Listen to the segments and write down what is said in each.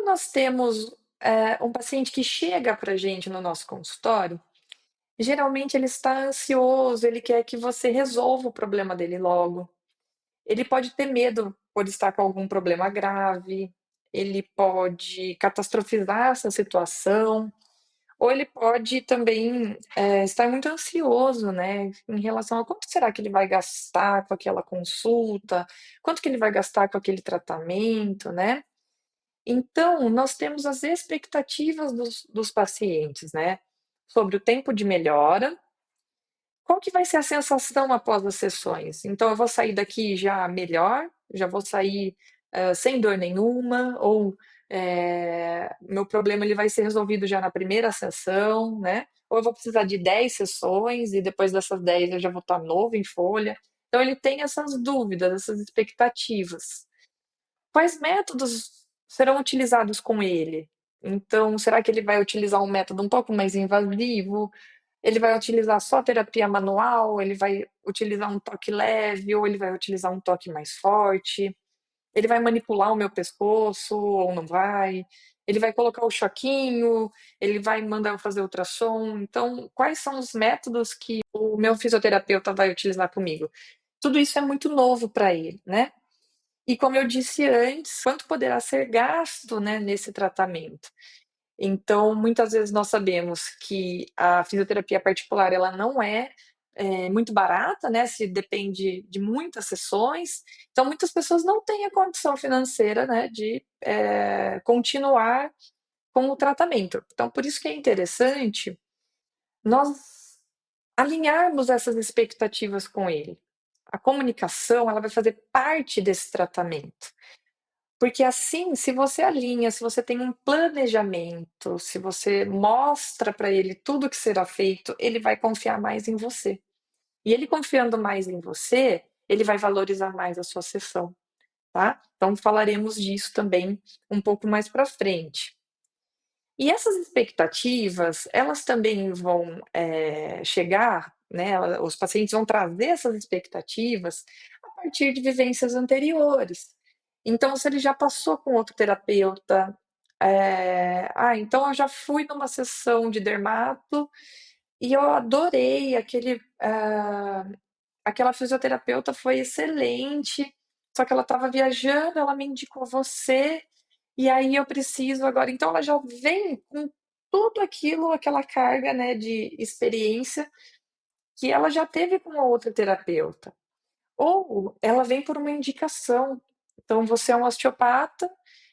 nós temos, um paciente que chega para a gente no nosso consultório, geralmente ele está ansioso, ele quer que você resolva o problema dele logo. Ele pode ter medo por estar com algum problema grave, ele pode catastrofizar essa situação, ou ele pode também, estar muito ansioso, né, em relação a quanto será que ele vai gastar com aquela consulta, quanto que ele vai gastar com aquele tratamento, né. Então, nós temos as expectativas dos pacientes, né, sobre o tempo de melhora, qual que vai ser a sensação após as sessões. Então eu vou sair daqui já melhor, já vou sair, sem dor nenhuma ou, meu problema ele vai ser resolvido já na primeira sessão, né, ou eu vou precisar de 10 sessões e depois dessas 10 eu já vou estar novo em folha. Então ele tem essas dúvidas, essas expectativas. Quais métodos serão utilizados com ele? Então, será que ele vai utilizar um método um pouco mais invasivo? Ele vai utilizar só terapia manual? Ele vai utilizar um toque leve ou ele vai utilizar um toque mais forte? Ele vai manipular o meu pescoço ou não vai? Ele vai colocar o choquinho? Ele vai mandar eu fazer ultrassom? Então, quais são os métodos que o meu fisioterapeuta vai utilizar comigo? Tudo isso é muito novo para ele, né? E como eu disse antes, quanto poderá ser gasto, né, nesse tratamento. Então, muitas vezes nós sabemos que a fisioterapia particular ela não é, muito barata, né, se depende de muitas sessões, então muitas pessoas não têm a condição financeira, né, de, continuar com o tratamento. Então por isso que é interessante nós alinharmos essas expectativas com ele. A comunicação, ela vai fazer parte desse tratamento. Porque assim, se você alinha, se você tem um planejamento, se você mostra para ele tudo que será feito, ele vai confiar mais em você. E ele confiando mais em você, ele vai valorizar mais a sua sessão, tá? Então falaremos disso também um pouco mais para frente. E essas expectativas, elas também vão, chegar, né, os pacientes vão trazer essas expectativas a partir de vivências anteriores. Então, se ele já passou com outro terapeuta, então eu já fui numa sessão de dermato e eu adorei aquela fisioterapeuta foi excelente, só que ela estava viajando, ela me indicou você, e aí eu preciso agora então ela já vem com tudo aquilo, aquela carga, né, de experiência que ela já teve com a outra terapeuta. Ou ela vem por uma indicação. Então você é um osteopata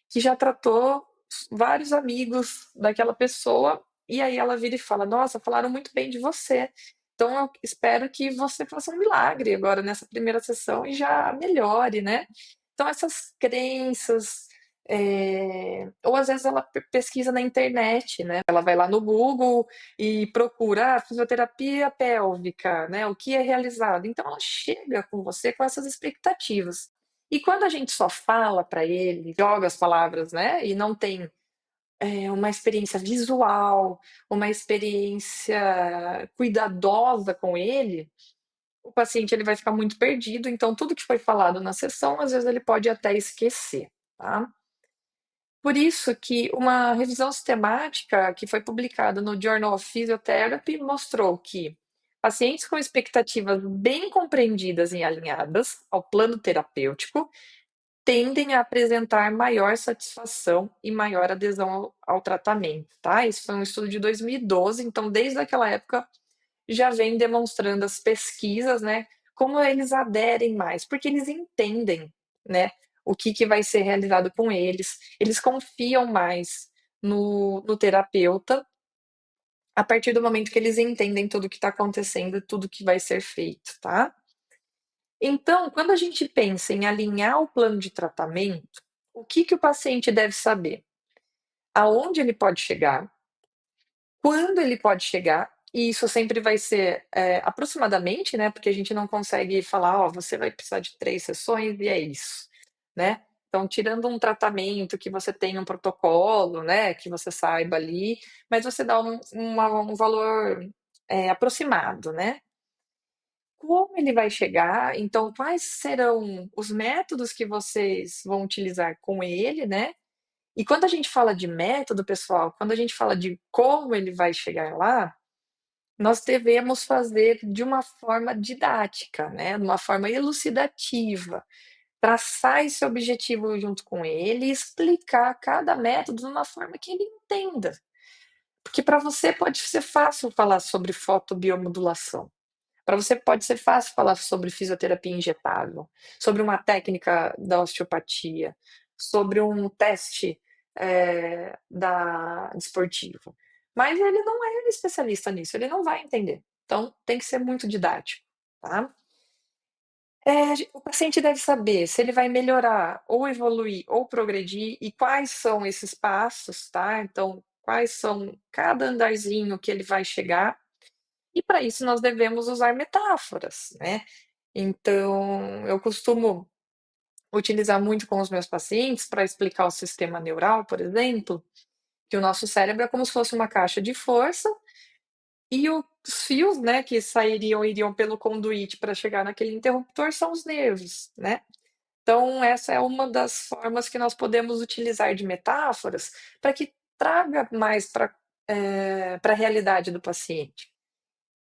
que já tratou vários amigos daquela pessoa, e aí ela vira e fala: "Nossa, falaram muito bem de você, então eu espero que você faça um milagre agora nessa primeira sessão e já melhore", né. Então essas crenças, ou às vezes ela pesquisa na internet, né, ela vai lá no Google e procura, fisioterapia pélvica, né, o que é realizado. Então ela chega com você com essas expectativas. E quando a gente só fala para ele, joga as palavras, né, e não tem, uma experiência visual, uma experiência cuidadosa com ele, o paciente ele vai ficar muito perdido, então tudo que foi falado na sessão, às vezes ele pode até esquecer, tá. Por isso que uma revisão sistemática que foi publicada no Journal of Physiotherapy mostrou que pacientes com expectativas bem compreendidas e alinhadas ao plano terapêutico tendem a apresentar maior satisfação e maior adesão ao tratamento, tá? Isso foi um estudo de 2012, então desde aquela época já vem demonstrando as pesquisas, né, como eles aderem mais, porque eles entendem, né, o que que vai ser realizado com eles, eles confiam mais no terapeuta, a partir do momento que eles entendem tudo o que está acontecendo e tudo que vai ser feito, tá. Então, quando a gente pensa em alinhar o plano de tratamento, o que que o paciente deve saber? Aonde ele pode chegar, quando ele pode chegar, e isso sempre vai ser, aproximadamente, né, porque a gente não consegue falar: "Ó, você vai precisar de 3 sessões e é isso", né. Então, tirando um tratamento que você tenha um protocolo, né, que você saiba ali, mas você dá um valor, aproximado, né. Como ele vai chegar, então quais serão os métodos que vocês vão utilizar com ele, né, E quando a gente fala de método, pessoal, quando a gente fala de como ele vai chegar lá, nós devemos fazer de uma forma didática, né, de uma forma elucidativa, traçar esse objetivo junto com ele e explicar cada método de uma forma que ele entenda. Porque para você pode ser fácil falar sobre fotobiomodulação. Para você pode ser fácil falar sobre fisioterapia injetável, sobre uma técnica da osteopatia, sobre um teste, da desportivo. Mas ele não é especialista nisso, ele não vai entender. Então tem que ser muito didático, tá. O paciente deve saber se ele vai melhorar, ou evoluir, ou progredir, e quais são esses passos, tá. Então, quais são cada andarzinho que ele vai chegar, e para isso nós devemos usar metáforas, né. Então, eu costumo utilizar muito com os meus pacientes para explicar o sistema neural, por exemplo, que o nosso cérebro é como se fosse uma caixa de força e os fios, né, que iriam pelo conduíte para chegar naquele interruptor são os nervos, né. Então essa é uma das formas que nós podemos utilizar de metáforas para que traga mais para a realidade do paciente.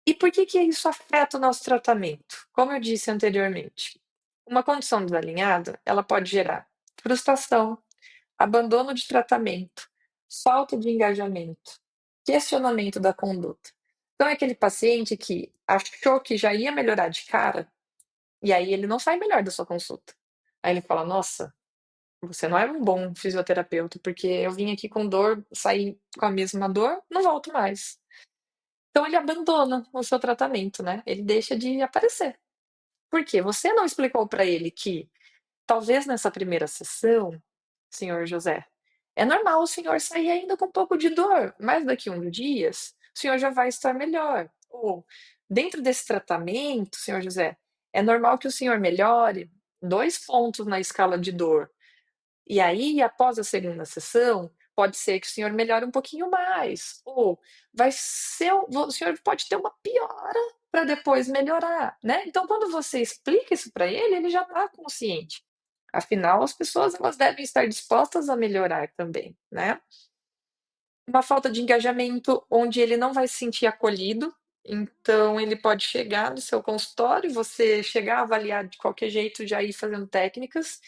E por que que isso afeta o nosso tratamento? Como eu disse anteriormente, uma condição desalinhada, ela pode gerar frustração, abandono de tratamento, falta de engajamento, questionamento da conduta. Então é aquele paciente que achou que já ia melhorar de cara, e aí ele não sai melhor da sua consulta. Aí ele fala: "Nossa, você não é um bom fisioterapeuta, porque eu vim aqui com dor, saí com a mesma dor, não volto mais". Então ele abandona o seu tratamento, né, ele deixa de aparecer. Por quê? Você não explicou para ele que, talvez nessa primeira sessão, senhor José, é normal o senhor sair ainda com um pouco de dor, mas daqui uns dias o senhor já vai estar melhor. Ou, dentro desse tratamento, senhor José, é normal que o senhor melhore 2 pontos na escala de dor. E aí, após a segunda sessão, pode ser que o senhor melhore um pouquinho mais, ou vai ser o senhor pode ter uma piora para depois melhorar, né. Então quando você explica isso para ele, ele já está consciente. Afinal, as pessoas elas devem estar dispostas a melhorar também, né. Uma falta de engajamento, onde ele não vai se sentir acolhido, então ele pode chegar no seu consultório, você chegar, avaliar de qualquer jeito, já ir fazendo técnicas,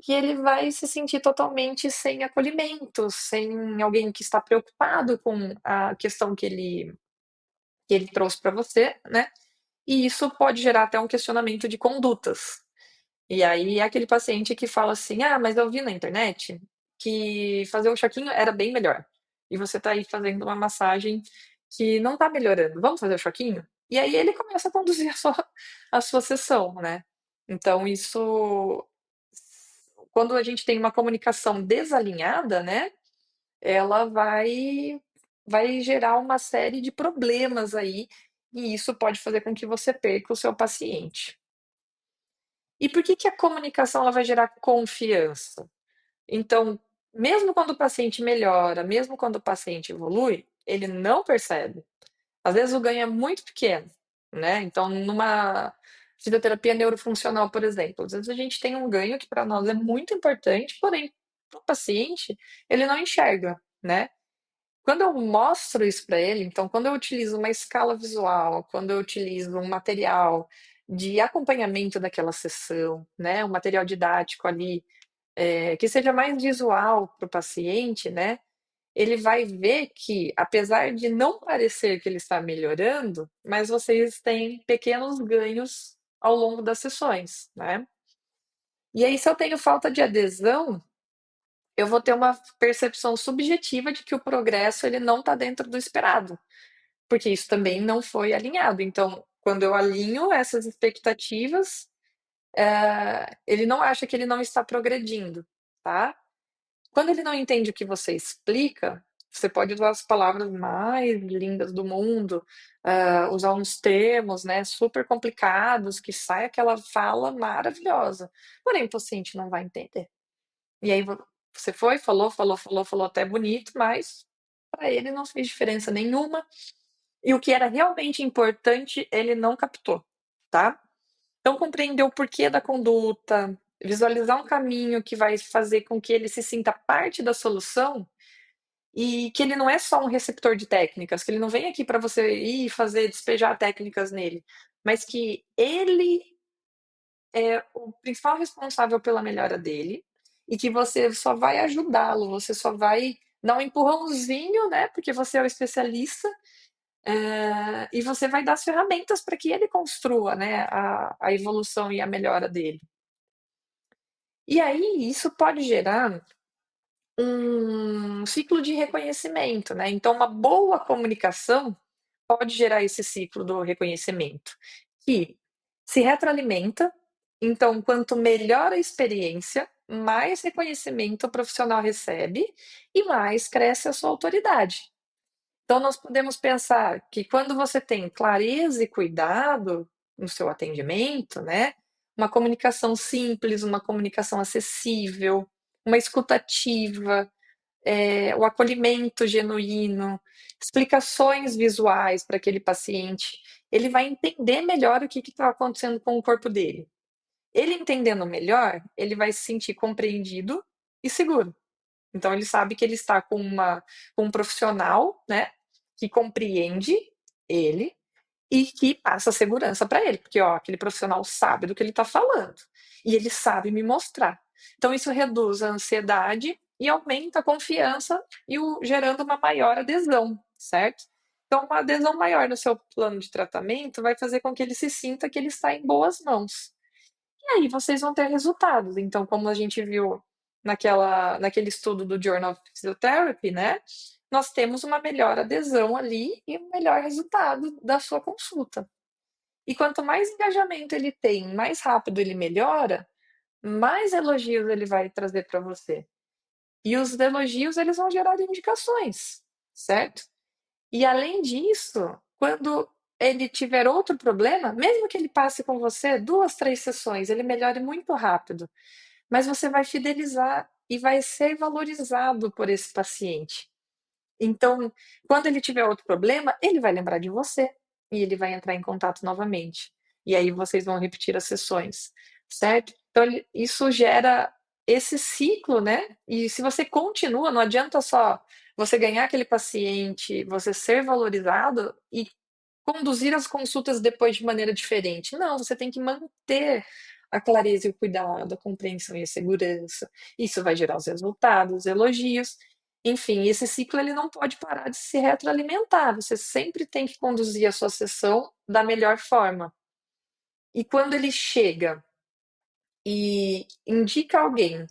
e ele vai se sentir totalmente sem acolhimento, sem alguém que está preocupado com a questão que ele trouxe para você, né, e isso pode gerar até um questionamento de condutas. E aí é aquele paciente que fala assim: "Ah, mas eu vi na internet que fazer o choquinho era bem melhor, e você está aí fazendo uma massagem que não está melhorando, vamos fazer o choquinho?". E aí ele começa a conduzir a sua sessão, né. Então isso, quando a gente tem uma comunicação desalinhada, né, ela vai gerar uma série de problemas aí, e isso pode fazer com que você perca o seu paciente. E por que que a comunicação ela vai gerar confiança? Então, mesmo quando o paciente melhora, mesmo quando o paciente evolui, ele não percebe. Às vezes o ganho é muito pequeno, né, então numa fisioterapia neurofuncional, por exemplo, às vezes a gente tem um ganho que para nós é muito importante, porém para o paciente, ele não enxerga, né. Quando eu mostro isso para ele, então quando eu utilizo uma escala visual, quando eu utilizo um material de acompanhamento daquela sessão, né, um material didático ali, que seja mais visual para o paciente, né, ele vai ver que, apesar de não parecer que ele está melhorando, mas vocês têm pequenos ganhos ao longo das sessões, né. E aí se eu tenho falta de adesão, eu vou ter uma percepção subjetiva de que o progresso ele não está dentro do esperado, porque isso também não foi alinhado. Então, quando eu alinho essas expectativas, ele não acha que ele não está progredindo, tá. Quando ele não entende o que você explica, você pode usar as palavras mais lindas do mundo, usar uns termos, né, super complicados, que sai aquela fala maravilhosa, porém o paciente não vai entender. E aí você foi, falou, falou, falou, falou até bonito, mas para ele não fez diferença nenhuma, e o que era realmente importante ele não captou, tá. Então compreender o porquê da conduta, visualizar um caminho que vai fazer com que ele se sinta parte da solução e que ele não é só um receptor de técnicas, que ele não vem aqui para você ir fazer, despejar técnicas nele, mas que ele é o principal responsável pela melhora dele e que você só vai ajudá-lo, você só vai dar um empurrãozinho, né? Porque você é o especialista, e você vai dar as ferramentas para que ele construa, né, a evolução e a melhora dele. E aí, isso pode gerar um ciclo de reconhecimento, né? Então, uma boa comunicação pode gerar esse ciclo do reconhecimento, que se retroalimenta. Então, quanto melhor a experiência, mais reconhecimento o profissional recebe e mais cresce a sua autoridade. Então, nós podemos pensar que quando você tem clareza e cuidado no seu atendimento, né, uma comunicação simples, uma comunicação acessível, uma escutativa, o acolhimento genuíno, explicações visuais para aquele paciente, ele vai entender melhor o que está acontecendo com o corpo dele. Ele entendendo melhor, ele vai se sentir compreendido e seguro. Então ele sabe que ele está com um profissional, né, que compreende ele e que passa segurança para ele, porque ó, aquele profissional sabe do que ele está falando e ele sabe me mostrar. Então isso reduz a ansiedade e aumenta a confiança e gerando uma maior adesão, certo? Então uma adesão maior no seu plano de tratamento vai fazer com que ele se sinta que ele está em boas mãos. E aí vocês vão ter resultados. Então, como a gente viu naquele estudo do Journal of Physiotherapy, né? Nós temos uma melhor adesão ali e um melhor resultado da sua consulta. E quanto mais engajamento ele tem, mais rápido ele melhora, mais elogios ele vai trazer para você. E os elogios eles vão gerar indicações, certo? E além disso, quando ele tiver outro problema, mesmo que ele passe com você 2, 3 sessões, ele melhore muito rápido, mas você vai fidelizar e vai ser valorizado por esse paciente. Então, quando ele tiver outro problema, ele vai lembrar de você e ele vai entrar em contato novamente. E aí vocês vão repetir as sessões, certo? Então, isso gera esse ciclo, né? E se você continua, não adianta só você ganhar aquele paciente, você ser valorizado e conduzir as consultas depois de maneira diferente. Não, você tem que manter a clareza e o cuidado, a compreensão e a segurança. Isso vai gerar os resultados, os elogios. Enfim, esse ciclo ele não pode parar de se retroalimentar. Você sempre tem que conduzir a sua sessão da melhor forma. E quando ele chega e indica alguém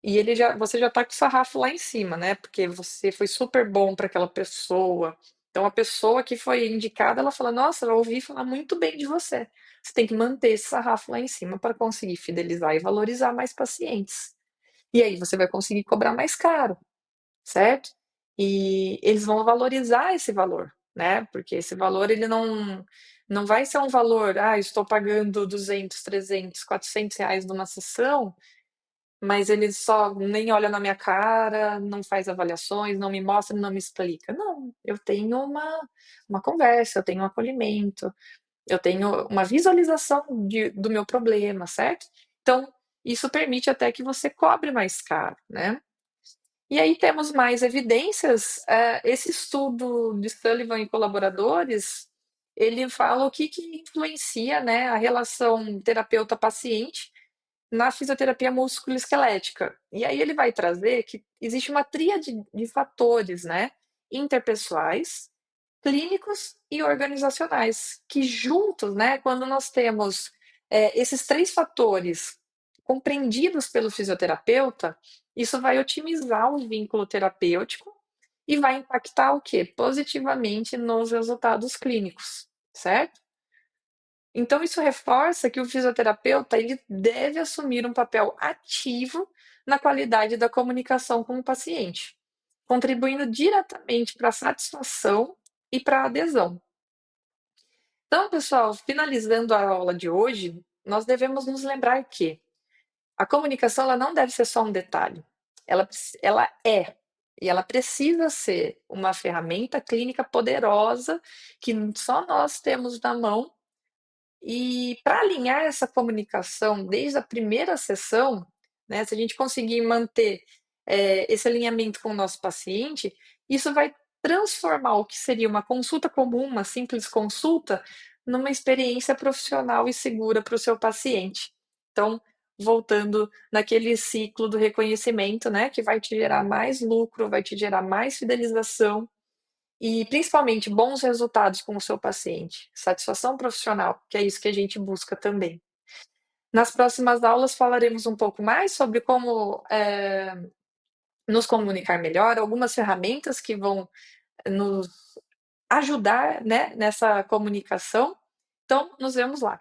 e você já está com o sarrafo lá em cima, né? Porque você foi super bom para aquela pessoa. Então a pessoa que foi indicada, ela fala: "Nossa, eu ouvi falar muito bem de você". Você tem que manter esse sarrafo lá em cima para conseguir fidelizar e valorizar mais pacientes. E aí você vai conseguir cobrar mais caro, certo? E eles vão valorizar esse valor, né? Porque esse valor ele não vai ser um valor, ah, estou pagando 200, 300, R$ 400 numa sessão, mas ele só nem olha na minha cara, não faz avaliações, não me mostra, não me explica. Não, eu tenho uma conversa, eu tenho um acolhimento, eu tenho uma visualização do meu problema, certo? Então, isso permite até que você cobre mais caro, né? E aí temos mais evidências. Esse estudo de Sullivan e colaboradores, ele fala o que influencia, né, a relação terapeuta-paciente na fisioterapia musculoesquelética. E aí ele vai trazer que existe uma tríade de fatores, né, interpessoais, clínicos e organizacionais, que juntos, né, quando nós temos esses três fatores compreendidos pelo fisioterapeuta, isso vai otimizar o vínculo terapêutico e vai impactar o quê? Positivamente nos resultados clínicos, certo? Então isso reforça que o fisioterapeuta ele deve assumir um papel ativo na qualidade da comunicação com o paciente, contribuindo diretamente para a satisfação e para a adesão. Então, pessoal, finalizando a aula de hoje, nós devemos nos lembrar que a comunicação ela não deve ser só um detalhe. Ela é e ela precisa ser uma ferramenta clínica poderosa que só nós temos na mão E para alinhar essa comunicação desde a primeira sessão, né, se a gente conseguir manter, esse alinhamento com o nosso paciente, isso vai transformar o que seria uma consulta comum, uma simples consulta, numa experiência profissional e segura para o seu paciente. Então, voltando naquele ciclo do reconhecimento, né, que vai te gerar mais lucro, vai te gerar mais fidelização e principalmente bons resultados com o seu paciente, satisfação profissional, que é isso que a gente busca também. Nas próximas aulas falaremos um pouco mais sobre como, nos comunicar melhor, algumas ferramentas que vão nos ajudar, né, nessa comunicação. Então, nos vemos lá.